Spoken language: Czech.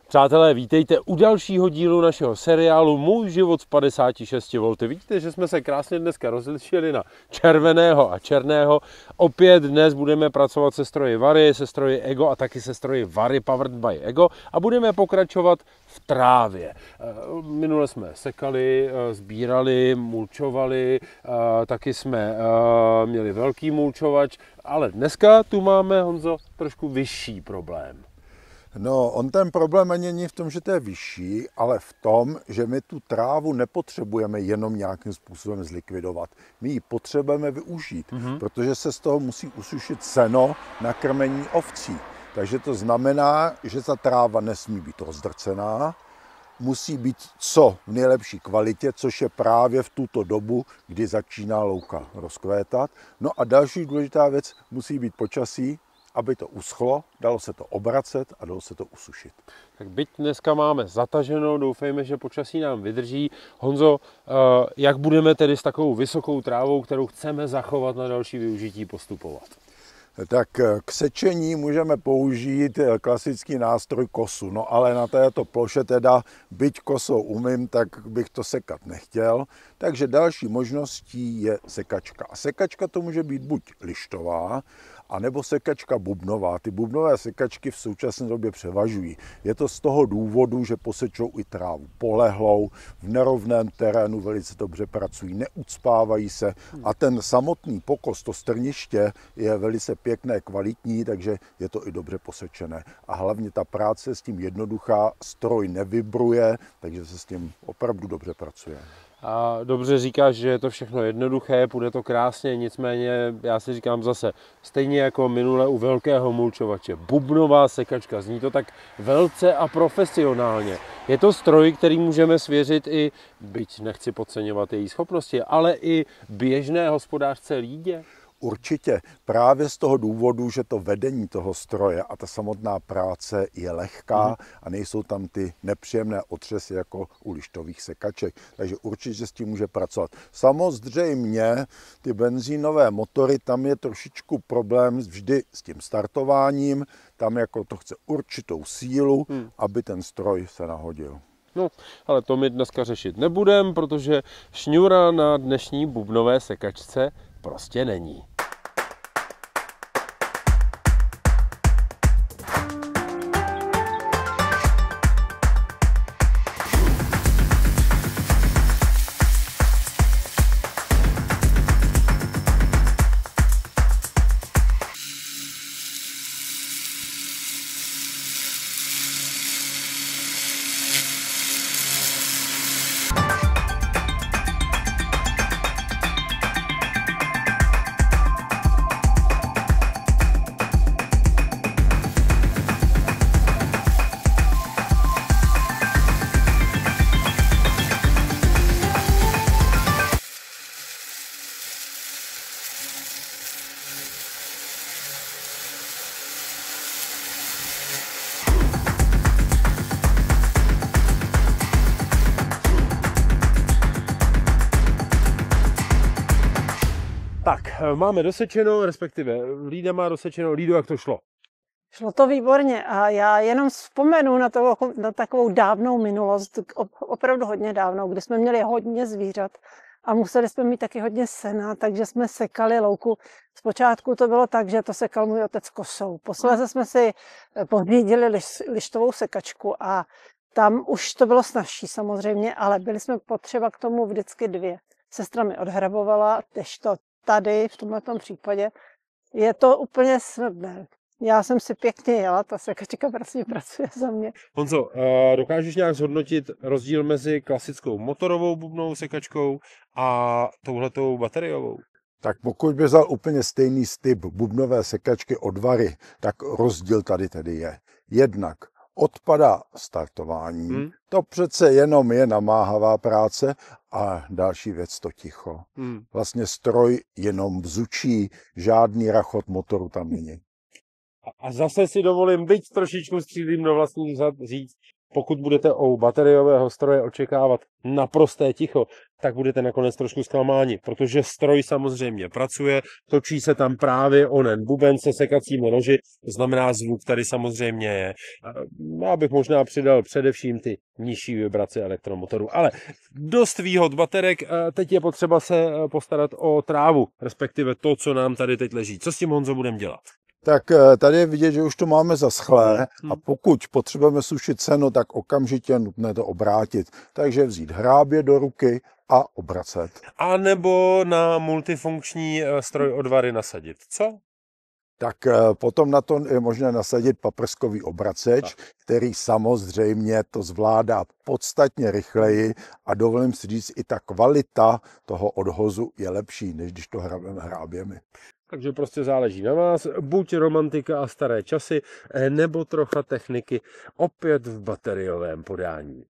Přátelé, vítejte u dalšího dílu našeho seriálu Můj život s 56 V. Vidíte, že jsme se krásně dneska rozlišili na červeného a černého. Opět dnes budeme pracovat se stroji Vary, se stroji Ego a taky se stroji Vary Powered by Ego a budeme pokračovat v trávě. Minule jsme sekali, sbírali, mulčovali, taky jsme měli velký mulčovač, ale dneska tu máme, Honzo, trošku vyšší problém. No, on ten problém není v tom, že to je vyšší, ale v tom, že my tu trávu nepotřebujeme jenom nějakým způsobem zlikvidovat. My ji potřebujeme využít, protože se z toho musí usušit seno na krmení ovcí. Takže to znamená, že ta tráva nesmí být rozdrcená, musí být co v nejlepší kvalitě, což je právě v tuto dobu, kdy začíná louka rozkvétat. No a další důležitá věc, musí být počasí, aby to uschlo, dalo se to obracet a dalo se to usušit. Tak byť dneska máme zataženo, doufejme, že počasí nám vydrží. Honzo, jak budeme tedy s takovou vysokou trávou, kterou chceme zachovat na další využití, postupovat? Tak k sečení můžeme použít klasický nástroj kosu, no ale na této ploše teda, byť kosou umím, tak bych to sekat nechtěl. Takže další možností je sekačka. A sekačka to může být buď lištová, anebo sekačka bubnová. Ty bubnové sekačky v současné době převažují. Je to z toho důvodu, že posečou i trávu polehlou, v nerovném terénu velice dobře pracují, neucpávají se a ten samotný pokos, to strniště je velice pěkné, kvalitní, takže je to i dobře posečené. A hlavně ta práce s tím jednoduchá, stroj nevibruje, takže se s tím opravdu dobře pracuje. A dobře říkáš, že je to všechno jednoduché, půjde to krásně, nicméně já si říkám zase, stejně jako minule u velkého mulčovače, bubnová sekačka, zní to tak velce a profesionálně. Je to stroj, který můžeme svěřit i, byť nechci podceňovat její schopnosti, ale i běžné hospodářce lídě. Určitě právě z toho důvodu, že to vedení toho stroje a ta samotná práce je lehká a nejsou tam ty nepříjemné otřesy jako u lištových sekaček. Takže určitě s tím může pracovat. Samozřejmě ty benzínové motory, tam je trošičku problém vždy s tím startováním. Tam jako to chce určitou sílu, aby ten stroj se nahodil. No, ale to my dneska řešit nebudeme, protože šňůra na dnešní bubnové sekačce prostě není. Tak, máme dosečeno, respektive Lída má dosečeno. Lído, jak to šlo? Šlo to výborně a já jenom vzpomenu na takovou dávnou minulost, opravdu hodně dávnou, kdy jsme měli hodně zvířat a museli jsme mít taky hodně sena, takže jsme sekali louku. Zpočátku to bylo tak, že to sekal můj otec kosou. Posléze jsme si pořídili lištovou sekačku a tam už to bylo snazší samozřejmě, ale byli jsme potřeba k tomu vždycky dvě. Sestra mi odhrabovala, kdežto tady v tomto případě je to úplně snadné. Já jsem si pěkně jela, ta sekačka prostě pracuje za mě. Honzo, dokážeš nějak zhodnotit rozdíl mezi klasickou motorovou bubnovou sekačkou a touhletou bateriovou? Tak pokud by vzal úplně stejný typ bubnové sekačky od Vary, tak rozdíl tady tedy je. Jednak odpadá startování, to přece jenom je namáhavá práce a další věc to ticho. Vlastně stroj jenom vzučí, žádný rachot motoru tam není. A zase si dovolím, byť trošičku střílím do vlastních zad, říct, pokud budete u bateriového stroje očekávat naprosté ticho, tak budete nakonec trošku zklamáni, protože stroj samozřejmě pracuje, točí se tam právě onen buben se sekacími noži, to znamená zvuk tady samozřejmě je. Já bych možná přidal především ty nižší vibrace elektromotoru, ale dost výhod baterek, teď je potřeba se postarat o trávu, respektive to, co nám tady teď leží. Co s tím, Honzo, budeme dělat? Tak tady je vidět, že už to máme zaschlé a pokud potřebujeme sušit seno, tak okamžitě je nutné to obrátit. Takže vzít hrábě do ruky a obracet. A nebo na multifunkční stroj odvary nasadit. Co? Tak potom na to je možné nasadit paprskový obraceč, který samozřejmě to zvládá podstatně rychleji a dovolím si říct, i ta kvalita toho odhozu je lepší, než když to hrabeme hráběmi. Takže prostě záleží na vás, buď romantika a staré časy, nebo trocha techniky, opět v bateriovém podání.